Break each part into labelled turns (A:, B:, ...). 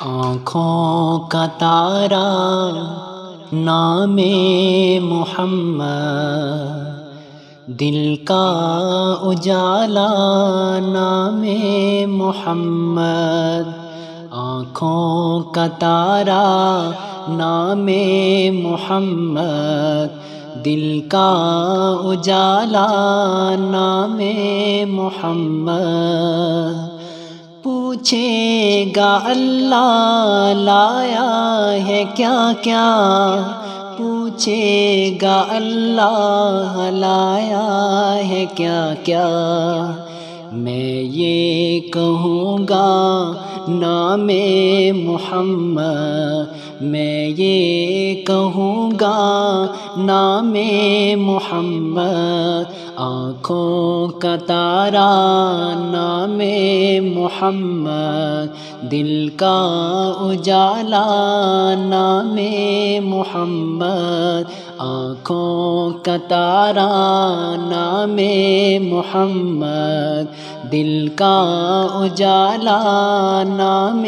A: آنکھوں کا تارا نام محمد، دل کا اجالا نام محمد۔ آنکھوں کا تارا نام محمد، دل کا اجالا نام محمد۔ پوچھے گا اللہ لایا ہے کیا کیا، پوچھے گا اللہ لایا ہے کیا کیا۔ میں یہ کہوں گا نام محمد، میں یہ کہوں گا نام محمد۔ آنکھوں کا تارا نام محمد، دل کا اجالا نام محمد۔ آنکھوں کا تارا نام محمد، دل کا اجالا نام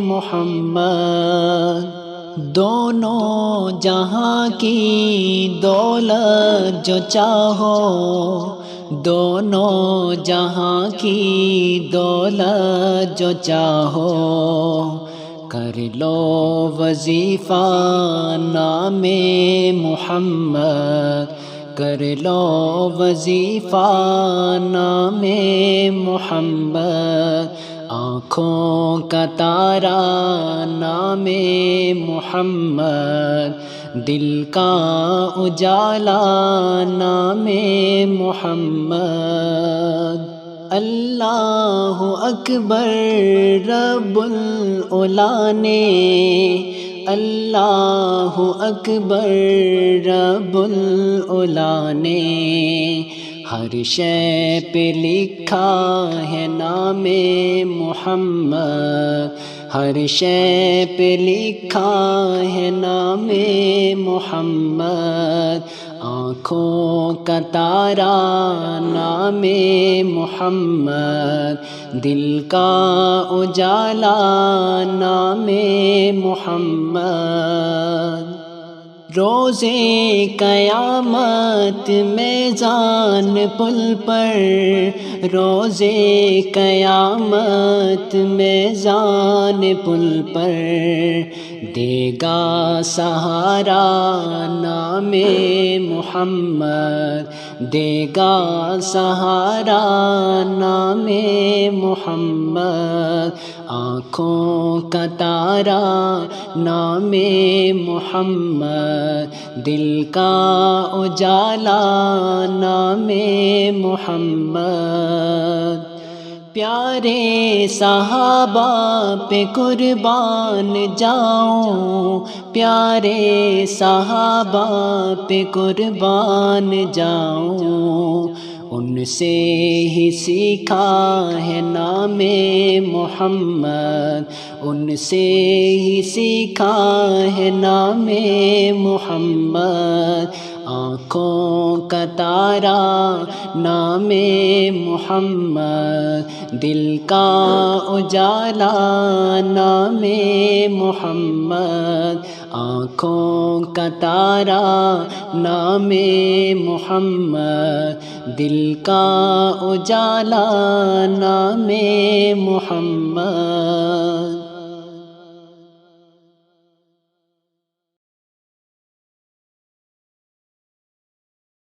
A: محمد۔ دونوں جہاں کی دولت جو چاہو، دونوں جہاں کی دولت جو چاہو، کر لو وظیفہ نام محمد، کر لو وظیفہ نام محمد۔ آنکھوں کا تارا نام محمد، دل کا اجالا نام محمد۔ اللہ اکبر رب العلا نے، اللہ اکبر رب العلا نے، ہر شے پہ لکھا ہے نام محمد، ہر شے پہ لکھا ہے نام محمد۔ آنکھوں کا تارا نام محمد، دل کا اجالا نام محمد۔ روز قیامت میزان پل پر، روز قیامت میزان پل پر، دے گا سہارا نام محمد، دے گا سہارا نام محمد۔ آنکھوں کا تارا نام محمد، دل کا اجالا نام محمد۔ پیارے صحابہ پہ قربان جاؤں، پیارے صحابہ پہ قربان جاؤں، ان سے ہی سیکھا ہے نام محمد، ان سے ہی سیکھا ہے نام محمد۔ آنکھوں کا تارا نام محمد، دل کا اجالا نام محمد۔ آنکھوں کا تارا نام محمد، دل کا اجالا نام محمد۔